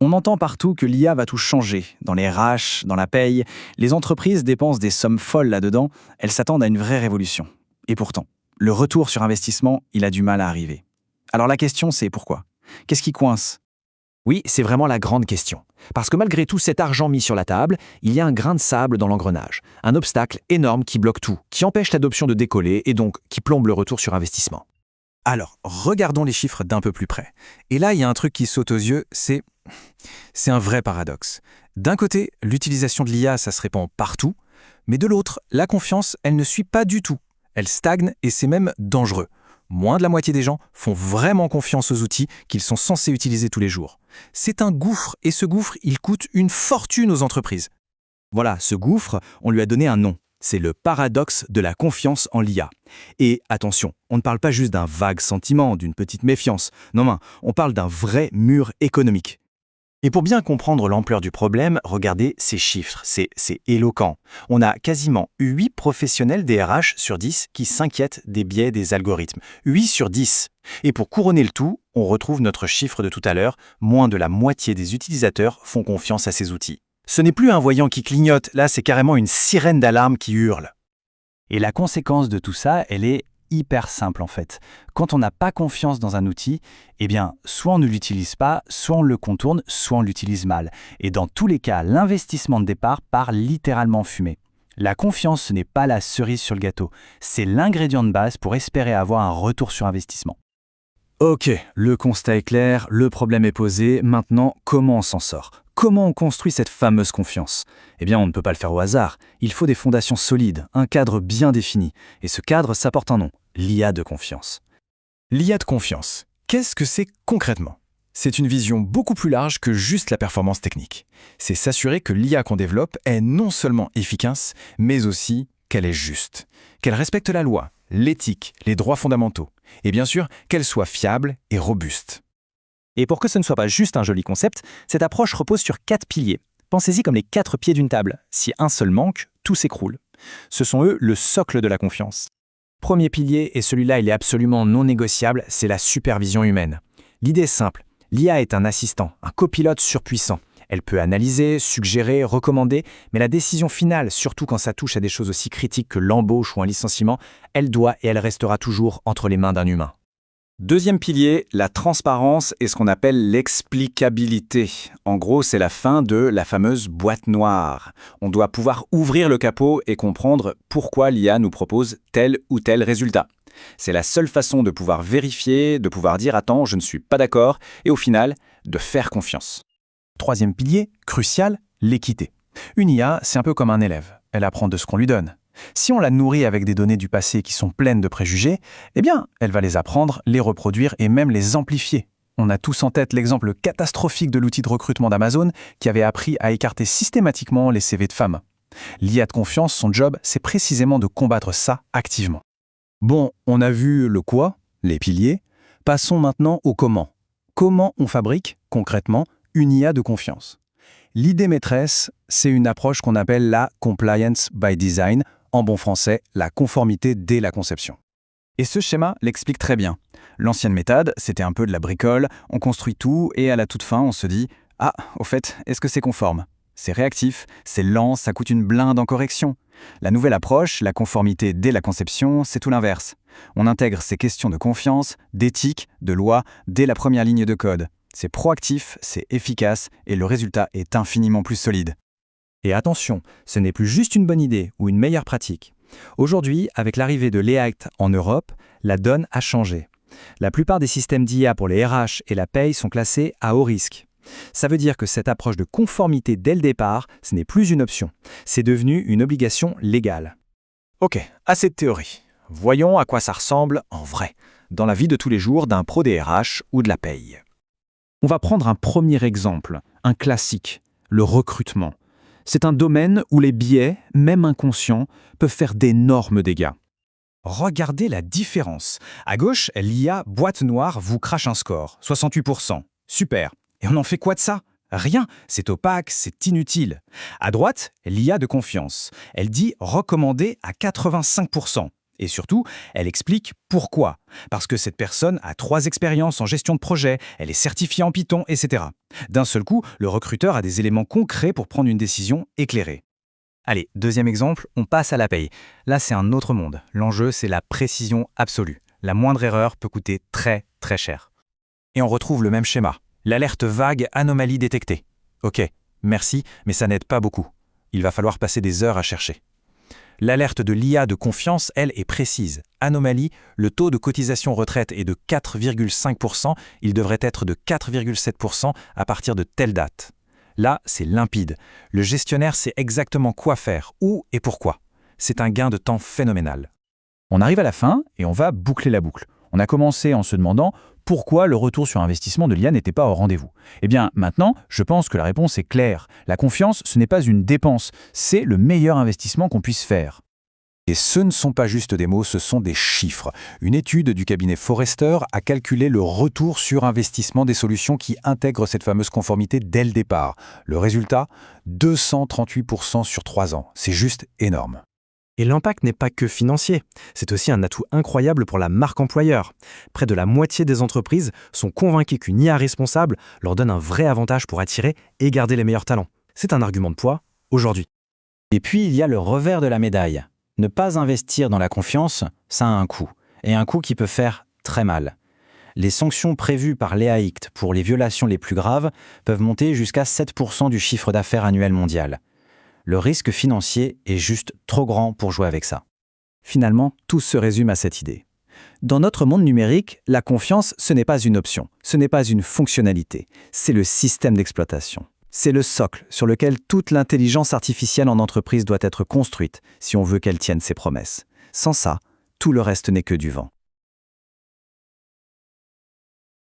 On entend partout que l'IA va tout changer. Dans les RH, dans la paye, les entreprises dépensent des sommes folles là-dedans. Elles s'attendent à une vraie révolution. Et pourtant, le retour sur investissement, il a du mal à arriver. Alors la question, c'est pourquoi? Qu'est-ce qui coince? Oui, c'est vraiment la grande question. Parce que malgré tout cet argent mis sur la table, il y a un grain de sable dans l'engrenage. Un obstacle énorme qui bloque tout, qui empêche l'adoption de décoller et donc qui plombe le retour sur investissement. Alors, regardons les chiffres d'un peu plus près. Et là, il y a un truc qui saute aux yeux, c'est un vrai paradoxe. D'un côté, l'utilisation de l'IA, ça se répand partout, mais de l'autre, la confiance, elle ne suit pas du tout. Elle stagne et c'est même dangereux. Moins de la moitié des gens font vraiment confiance aux outils qu'ils sont censés utiliser tous les jours. C'est un gouffre, et ce gouffre, il coûte une fortune aux entreprises. Voilà, ce gouffre, on lui a donné un nom. C'est le paradoxe de la confiance en l'IA. Et attention, on ne parle pas juste d'un vague sentiment, d'une petite méfiance. Non, on parle d'un vrai mur économique. Et pour bien comprendre l'ampleur du problème, regardez ces chiffres, c'est éloquent. On a quasiment 8 professionnels des RH sur 10 qui s'inquiètent des biais des algorithmes. 8 sur 10. Et pour couronner le tout, on retrouve notre chiffre de tout à l'heure, moins de la moitié des utilisateurs font confiance à ces outils. Ce n'est plus un voyant qui clignote, là c'est carrément une sirène d'alarme qui hurle. Et la conséquence de tout ça, elle est hyper simple en fait. Quand on n'a pas confiance dans un outil, eh bien, soit on ne l'utilise pas, soit on le contourne, soit on l'utilise mal. Et dans tous les cas, l'investissement de départ part littéralement en fumée. La confiance, ce n'est pas la cerise sur le gâteau, c'est l'ingrédient de base pour espérer avoir un retour sur investissement. Ok, le constat est clair, le problème est posé, maintenant comment on s'en sort? Comment on construit cette fameuse confiance? Eh bien, on ne peut pas le faire au hasard. Il faut des fondations solides, un cadre bien défini. Et ce cadre, ça porte un nom, l'IA de confiance. L'IA de confiance, qu'est-ce que c'est concrètement? C'est une vision beaucoup plus large que juste la performance technique. C'est s'assurer que l'IA qu'on développe est non seulement efficace, mais aussi qu'elle est juste, qu'elle respecte la loi, l'éthique, les droits fondamentaux, et bien sûr qu'elle soit fiable et robuste. Et pour que ce ne soit pas juste un joli concept, cette approche repose sur 4 piliers. Pensez-y comme les 4 pieds d'une table. Si un seul manque, tout s'écroule. Ce sont eux le socle de la confiance. Premier pilier, et celui-là il est absolument non négociable, c'est la supervision humaine. L'idée est simple, l'IA est un assistant, un copilote surpuissant. Elle peut analyser, suggérer, recommander, mais la décision finale, surtout quand ça touche à des choses aussi critiques que l'embauche ou un licenciement, elle doit et elle restera toujours entre les mains d'un humain. Deuxième pilier, la transparence et ce qu'on appelle l'explicabilité. En gros, c'est la fin de la fameuse boîte noire. On doit pouvoir ouvrir le capot et comprendre pourquoi l'IA nous propose tel ou tel résultat. C'est la seule façon de pouvoir vérifier, de pouvoir dire « Attends, je ne suis pas d'accord » et au final, de faire confiance. Troisième pilier, crucial, l'équité. Une IA, c'est un peu comme un élève. Elle apprend de ce qu'on lui donne. Si on la nourrit avec des données du passé qui sont pleines de préjugés, eh bien, elle va les apprendre, les reproduire et même les amplifier. On a tous en tête l'exemple catastrophique de l'outil de recrutement d'Amazon qui avait appris à écarter systématiquement les CV de femmes. L'IA de confiance, son job, c'est précisément de combattre ça activement. Bon, on a vu le quoi, les piliers. Passons maintenant au comment. Comment on fabrique, concrètement, une IA de confiance? L'idée maîtresse, c'est une approche qu'on appelle la compliance by design, en bon français, la conformité dès la conception. Et ce schéma l'explique très bien. L'ancienne méthode, c'était un peu de la bricole, on construit tout et à la toute fin, on se dit « Ah, au fait, est-ce que c'est conforme ?» C'est réactif, c'est lent, ça coûte une blinde en correction. La nouvelle approche, la conformité dès la conception, c'est tout l'inverse. On intègre ces questions de confiance, d'éthique, de loi, dès la première ligne de code. C'est proactif, c'est efficace et le résultat est infiniment plus solide. Et attention, ce n'est plus juste une bonne idée ou une meilleure pratique. Aujourd'hui, avec l'arrivée de l'EACT en Europe, la donne a changé. La plupart des systèmes d'IA pour les RH et la paye sont classés à haut risque. Ça veut dire que cette approche de conformité dès le départ, ce n'est plus une option. C'est devenu une obligation légale. Ok, assez de théorie. Voyons à quoi ça ressemble en vrai, dans la vie de tous les jours d'un pro des RH ou de la paye. On va prendre un premier exemple, un classique, le recrutement. C'est un domaine où les biais, même inconscients, peuvent faire d'énormes dégâts. Regardez la différence. À gauche, l'IA boîte noire vous crache un score, 68%. Super. Et on en fait quoi de ça? Rien, c'est opaque, c'est inutile. À droite, l'IA de confiance. Elle dit recommander à 85%. Et surtout, elle explique pourquoi. Parce que cette personne a 3 expériences en gestion de projet, elle est certifiée en Python, etc. D'un seul coup, le recruteur a des éléments concrets pour prendre une décision éclairée. Allez, deuxième exemple, on passe à la paye. Là, c'est un autre monde. L'enjeu, c'est la précision absolue. La moindre erreur peut coûter très, très cher. Et on retrouve le même schéma. L'alerte vague, anomalie détectée. Ok, merci, mais ça n'aide pas beaucoup. Il va falloir passer des heures à chercher. L'alerte de l'IA de confiance, elle, est précise. Anomalie, le taux de cotisation retraite est de 4,5%, il devrait être de 4,7% à partir de telle date. Là, c'est limpide. Le gestionnaire sait exactement quoi faire, où et pourquoi. C'est un gain de temps phénoménal. On arrive à la fin et on va boucler la boucle. On a commencé en se demandant pourquoi le retour sur investissement de l'IA n'était pas au rendez-vous. Eh bien, maintenant, je pense que la réponse est claire. La confiance, ce n'est pas une dépense, c'est le meilleur investissement qu'on puisse faire. Et ce ne sont pas juste des mots, ce sont des chiffres. Une étude du cabinet Forrester a calculé le retour sur investissement des solutions qui intègrent cette fameuse conformité dès le départ. Le résultat, 238% sur 3 ans. C'est juste énorme. Et l'impact n'est pas que financier, c'est aussi un atout incroyable pour la marque employeur. Près de la moitié des entreprises sont convaincues qu'une IA responsable leur donne un vrai avantage pour attirer et garder les meilleurs talents. C'est un argument de poids aujourd'hui. Et puis, il y a le revers de la médaille. Ne pas investir dans la confiance, ça a un coût. Et un coût qui peut faire très mal. Les sanctions prévues par l'EAICT pour les violations les plus graves peuvent monter jusqu'à 7% du chiffre d'affaires annuel mondial. Le risque financier est juste trop grand pour jouer avec ça. Finalement, tout se résume à cette idée. Dans notre monde numérique, la confiance, ce n'est pas une option, ce n'est pas une fonctionnalité, c'est le système d'exploitation. C'est le socle sur lequel toute l'intelligence artificielle en entreprise doit être construite si on veut qu'elle tienne ses promesses. Sans ça, tout le reste n'est que du vent.